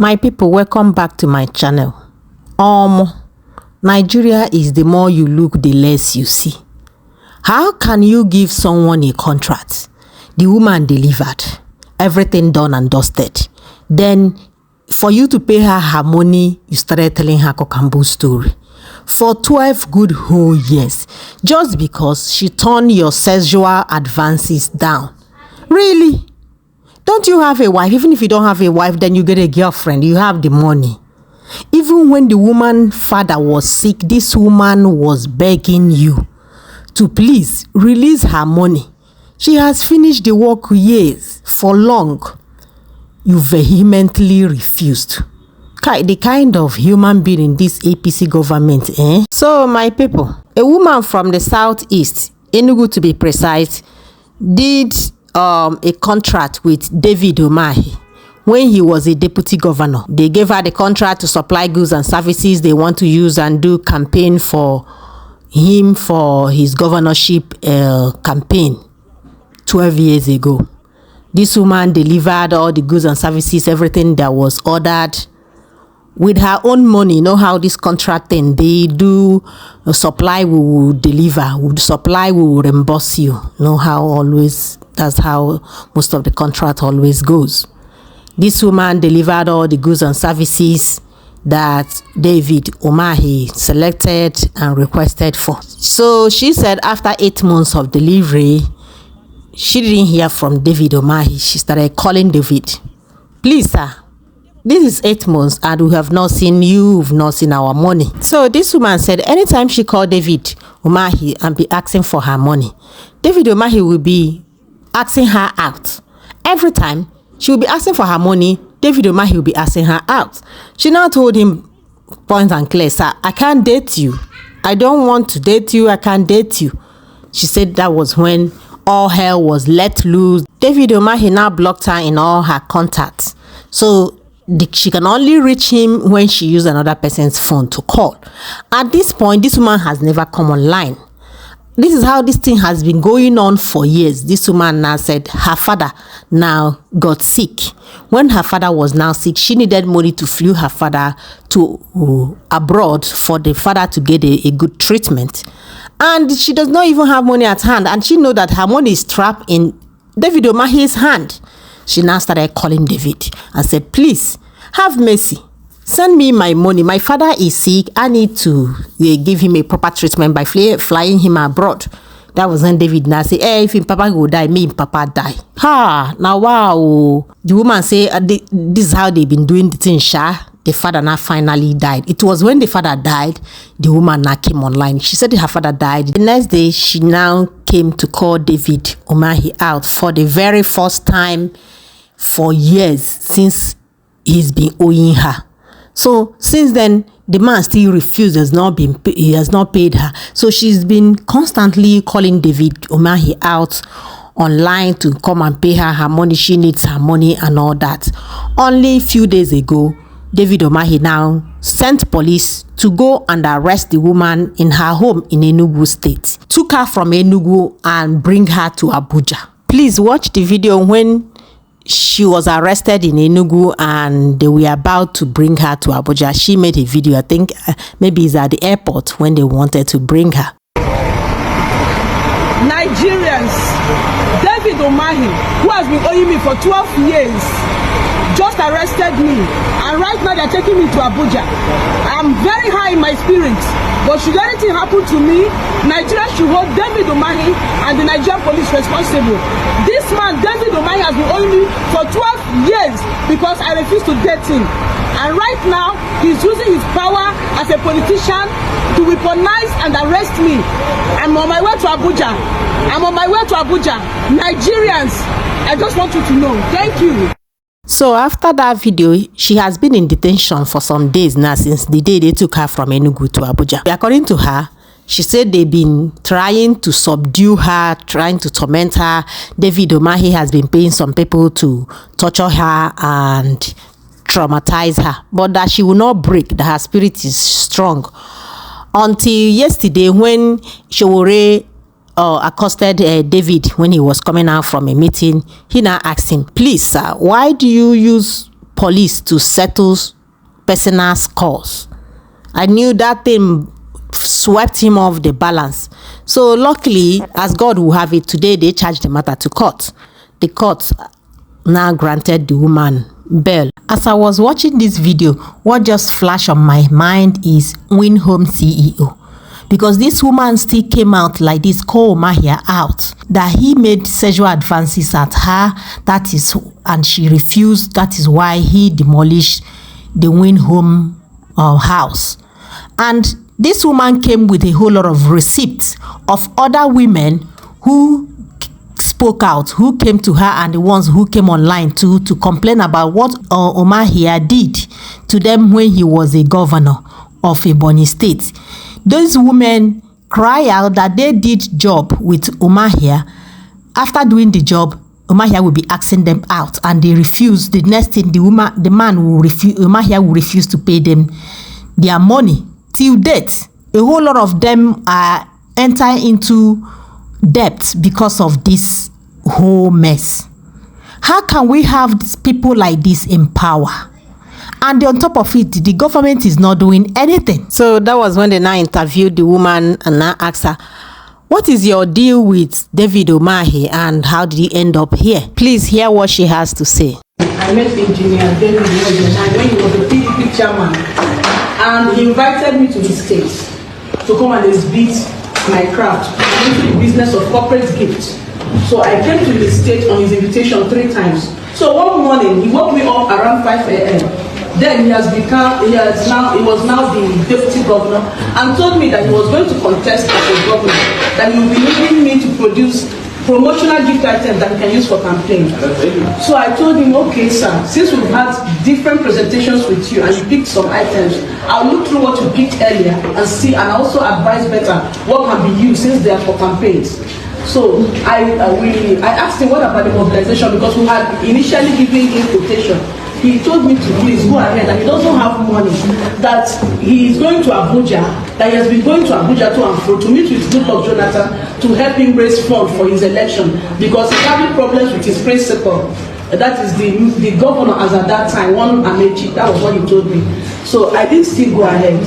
My people, welcome back to my channel. Nigeria is the more you look, the less you see. How can you give someone a contract? The woman delivered, everything done and dusted. Then for you to pay her money, you started telling her Kokambu story. For 12 good whole years, just because she turned your sexual advances down. Really? Don't you have a wife? Even if you don't have a wife, then you get a girlfriend. You have the money. Even when the woman's father was sick, this woman was begging you to please release her money. She has finished the work years for long. You vehemently refused. The kind of human being in this APC government, eh? So, my people, a woman from the southeast, Enugu to be precise, did a contract with David Umahi when he was a deputy governor. They gave her the contract to supply goods and services they want to use and do campaign for him for his governorship campaign 12 years ago. This woman delivered all the goods and services, everything that was ordered with her own money. You know how this contract thing, they do supply, we will deliver, would supply, we will reimburse you. You know how always, that's how most of the contract always goes. This woman delivered all the goods and services that David Umahi selected and requested for. So she said after 8 months of delivery, she didn't hear from David Umahi. She started calling David. Please, sir, this is 8 months and we have not seen you, we've not seen our money. So this woman said anytime she called David Umahi and be asking for her money, David Umahi will be asking her out. Every time she will be asking for her money, David Umahi will be asking her out. She now told him point and clear, sir, I can't date you. I don't want to date you. I can't date you. She said that was when all hell was let loose. David Umahi now blocked her in all her contacts. So she can only reach him when she used another person's phone to call. At this point, this woman has never come online. This is how this thing has been going on for years. This woman now said her father now got sick. When her father was now sick, she needed money to fly her father to abroad for the father to get a good treatment. And she does not even have money at hand. And she know that her money is trapped in David Umahi's hand. She now started calling David and said, please, have mercy. Send me my money. My father is sick. I need to give him a proper treatment by flying him abroad. That was when David now say, hey, if him papa go die, me and papa die. Ha, now wow. The woman say, this is how they've been doing the thing, Sha. The father now finally died. It was when the father died, the woman now came online. She said her father died. The next day, she now came to call David Umahi out for the very first time for years since he's been owing her. So since then, the man still refused, he has not paid her. So she's been constantly calling David Umahi out online to come and pay her money. She needs her money and all that. Only a few days ago, David Umahi now sent police to go and arrest the woman in her home in Enugu State. Took her from Enugu and bring her to Abuja. Please watch the video when she was arrested in Enugu and they were about to bring her to Abuja. She made a video, I think maybe it's at the airport when they wanted to bring her. Nigerians, David Umahi, who has been owing me for 12 years, just arrested me, and right now they're taking me to Abuja. I'm very high in my spirit, but should anything happen to me, Nigeria should hold David Umahi and the Nigerian police responsible. This man, David Umahi, has been owing me for 12 years because I refused to date him. And right now, he's using his power as a politician to weaponize and arrest me. I'm on my way to Abuja. Nigerians, I just want you to know. Thank you. So after that video, she has been in detention for some days now since the day they took her from Enugu to Abuja. According to her, she said they've been trying to subdue her, trying to torment her. David Umahi has been paying some people to torture her and traumatize her, but that she will not break, that her spirit is strong. Until yesterday when Showore accosted David when he was coming out from a meeting, he now asked him, please sir, why do you use police to settle personal scores. I knew that thing swept him off the balance. So luckily, as God will have it, today they charged the matter to court. The court now granted the woman bail. As I was watching this video, what just flashed on my mind is Withholding CEO. Because this woman still came out like this, call Umahi out, that he made sexual advances at her, and she refused. That is why he demolished the Withholding house. And this woman came with a whole lot of receipts of other women who spoke out, who came to her, and the ones who came online to complain about what Umahi did to them when he was a governor of Ebonyi State. Those women cry out that they did job with Umahi. After doing the job, Umahi will be asking them out, and they refuse. The next thing, the man will refuse. Umahi will refuse to pay them their money till date. A whole lot of them are entering into debt because of this whole mess. How can we have people like this in power? And on top of it, the government is not doing anything. So that was when they now interviewed the woman and now asked her, what is your deal with David Umahi and how did he end up here? Please hear what she has to say. I met Engineer David Umahi when he was a PDP chairman, and he invited me to his state to come and exhibit my craft into the business of corporate gifts. So I came to his state on his invitation 3 times. So one morning he woke me up around 5 a.m. Then he was now the deputy governor, and told me that he was going to contest as a governor, that he will be needing me to produce promotional gift items that we can use for campaign. So I told him, okay sir, since we've had different presentations with you and you picked some items, I'll look through what you picked earlier and see, and also advise better what can be used since they are for campaigns. So I asked him what about the mobilization, because we had initially given him quotation. He told me to please go ahead, that he doesn't have money, that he is going to Abuja, that he has been going to Abuja to and fro to meet with Goodluck Jonathan to help him raise funds for his election, because he's having problems with his principal. That is the governor as at that time, one Amechi. That was what he told me. So I didn't still go ahead.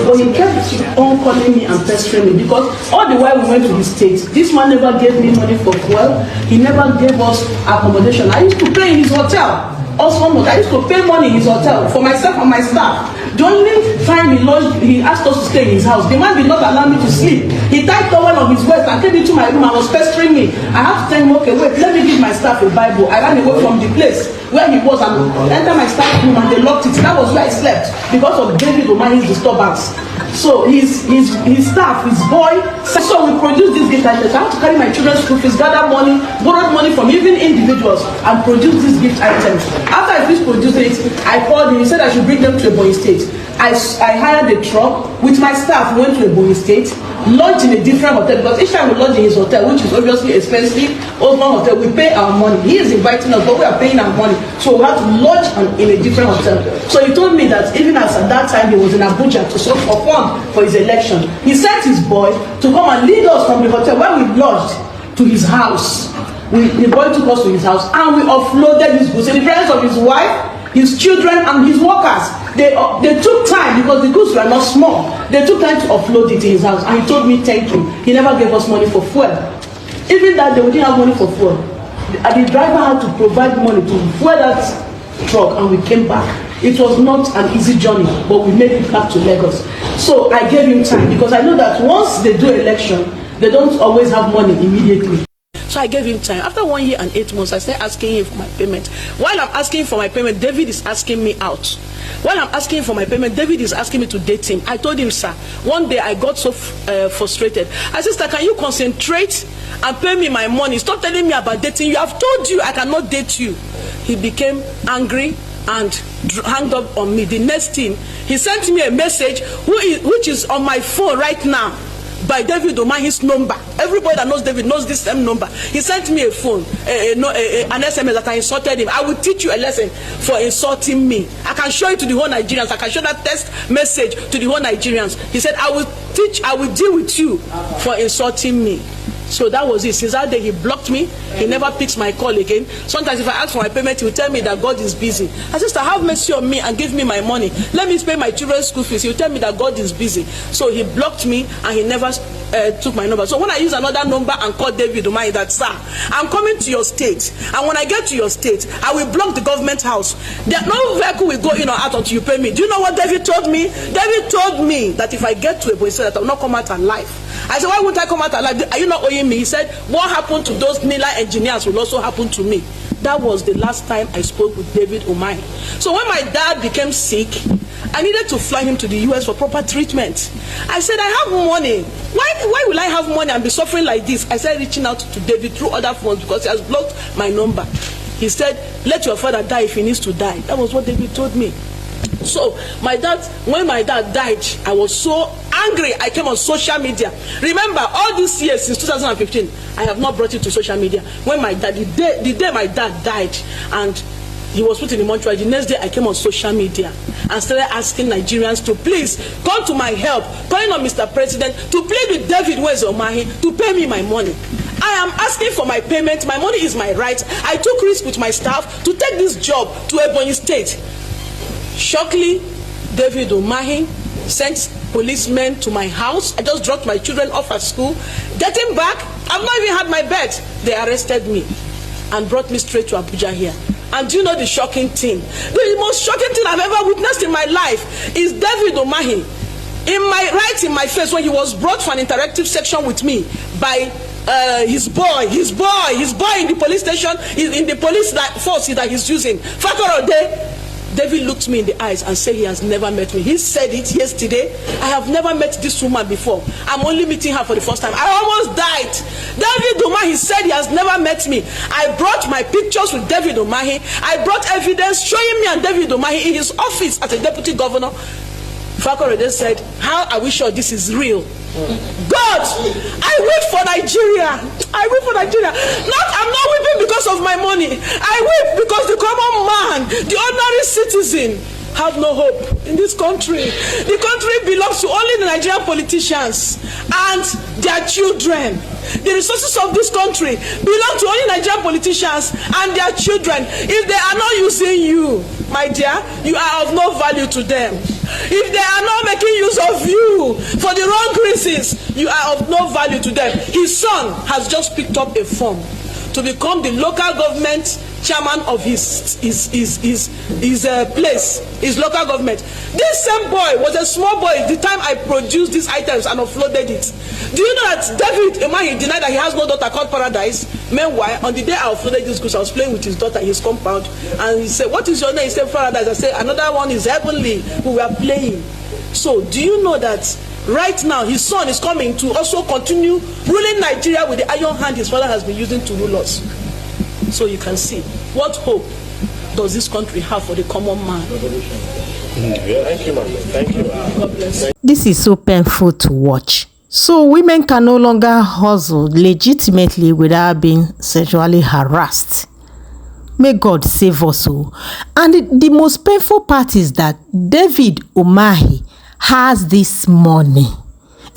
But he kept on calling me and pestering me, because all the while we went to the States, this man never gave me money for fuel. He never gave us accommodation. I used to pay in his hotel. Also, I used to pay money in his hotel for myself and my staff. The only time he asked us to stay in his house, the man did not allow me to sleep. He tied towel on his waist and came into my room and was pestering me. I had to tell him, okay, wait, let me give my staff a Bible. I ran away from the place where he was and entered my staff room, and they locked it. That was where I slept because of David Umahi's disturbance. So his staff, his boy, so we produced these gift items. I had to carry my children's school fees, gather money, borrowed money from even individuals, and produce these gift items. After I finished producing it, I called him. He said I should bring them to Ebonyi State. I hired a truck with my staff. We went to Ebonyi State, lodged in a different hotel, because each time we lodge in his hotel, which is obviously expensive, Osman Hotel, we pay our money. He is inviting us, but we are paying our money. So we have to lodge in a different hotel. So he told me that even as at that time he was in Abuja to source for funds for his election, he sent his boy to come and lead us from the hotel where we lodged to his house. The boy took us to his house and we offloaded his goods in the presence of his wife, his children, and his workers. They took time, because the goods were not small. They took time to offload it in his house, and he told me thank you. He never gave us money for fuel. Even that day we didn't have money for fuel. The driver had to provide money to fuel that truck, and we came back. It was not an easy journey, but we made it back to Lagos. So I gave him time, because I know that once they do election, they don't always have money immediately. So I gave him time. After 1 year and 8 months, I started asking him for my payment. While I'm asking for my payment, David is asking me out. While I'm asking for my payment, David is asking me to date him. I told him, sir, one day I got so frustrated. I said, sir, can you concentrate and pay me my money? Stop telling me about dating you. I've told you I cannot date you. He became angry and hung up on me. The next thing, he sent me a message which is on my phone right now, by David Umahi's number. Everybody that knows David knows this same number. He sent me a phone, an SMS that I insulted him. I will teach you a lesson for insulting me. I can show it to the whole Nigerians. I can show that text message to the whole Nigerians. He said, I will deal with you for insulting me. So that was it. Since that day, he blocked me. He never picks my call again. Sometimes if I ask for my payment, he will tell me that God is busy. I said, have mercy on me and give me my money. Let me pay my children's school fees. He will tell me that God is busy. So he blocked me and he never took my number. So when I use another number and call David Umahi that, sir, I'm coming to your state. And when I get to your state, I will block the government house. There, no vehicle will go in or out until you pay me. Do you know what David told me? David told me that if I get to a point, that I will not come out alive. I said, why won't I come out alive? Are you not owing me? He said, what happened to those Nila engineers will also happen to me. That was the last time I spoke with David Umahi. So when my dad became sick, I needed to fly him to the US for proper treatment. I said, I have money. Why will I have money and be suffering like this? I started reaching out to David through other phones because he has blocked my number. He said, let your father die if he needs to die. That was what David told me. So when my dad died, I was so angry. I came on social media. Remember, all these years since 2015, I have not brought it to social media. When my dad, the day my dad died, and he was put in the mortuary, the next day I came on social media and started asking Nigerians to please come to my help, calling on Mr. President to plead with David Umahi to pay me my money. I am asking for my payment. My money is my right. I took risk with my staff to take this job to Ebonyi State. Shockingly, David Umahi sent policemen to my house. I just dropped my children off at school. Getting back, I've not even had my bed. They arrested me and brought me straight to Abuja here. And do you know the shocking thing? The most shocking thing I've ever witnessed in my life is David Umahi right in my face when he was brought for an interactive section with me by his boy in the police station, in the police force that he's using. Fakorode. David looked me in the eyes and said he has never met me. He said it yesterday. I have never met this woman before. I'm only meeting her for the first time. I almost died. David Umahi said he has never met me. I brought my pictures with David Umahi. I brought evidence showing me and David Umahi in his office as a deputy governor. Fakorede said, how are we sure this is real? God, I weep for Nigeria. I weep for Nigeria. I'm not weeping because of my money. I weep because the common man, the ordinary citizen, have no hope in this country. The country belongs to only the Nigerian politicians and their children. The resources of this country belong to only Nigerian politicians and their children. If they are not using you, my dear, you are of no value to them. If they are not making use of you for the wrong reasons, you are of no value to them. His son has just picked up a form to become the local government chairman of his place, his local government. This same boy was a small boy the time I produced these items and uploaded it. Do you know that David Umahi denied that he has no daughter called Paradise? Meanwhile, on the day I uploaded this because I was playing with his daughter in his compound, and he said, what is your name? He said, Paradise. I said, another one is Heavenly, who we are playing. So do you know that right now his son is coming to also continue ruling Nigeria with the iron hand his father has been using to rule us? So you can see, what hope does this country have for the common man? Thank you, man. Thank you. God bless. This is so painful to watch. So women can no longer hustle legitimately without being sexually harassed. May God save us all. And the most painful part is that David Umahi has this money.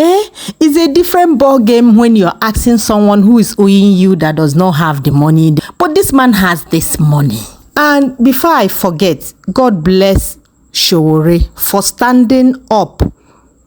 It's a different ball game when you're asking someone who is owing you that does not have the money. But this man has this money. And before I forget, God bless Showore for standing up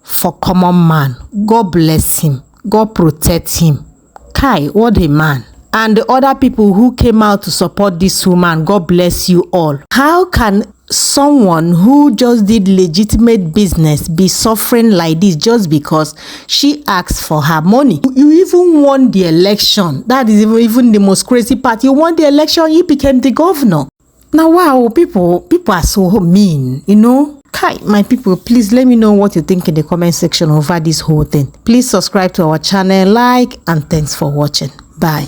for common man. God bless him. God protect him. Kai, what a man. And the other people who came out to support this woman, God bless you all. How can someone who just did legitimate business be suffering like this just because she asked for her money? You even won the election. That is even the most crazy part. You won the election, you became the governor. Now, wow, people are so mean, you know. Kai, my people, please let me know what you think in the comment section over this whole thing. Please subscribe to our channel, like, and thanks for watching. Bye.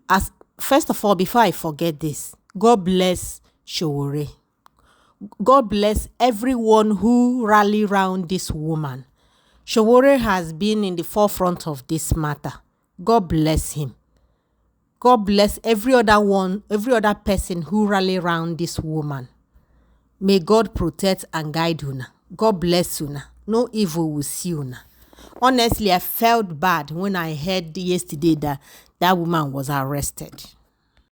As first of all, before I forget this, God bless Showore. God bless everyone who rally round this woman. Showore has been in the forefront of this matter. God bless him. God bless every other person who rally around this woman. May God protect and guide una. God bless una. No evil will see una. Honestly, I felt bad when I heard yesterday that woman was arrested.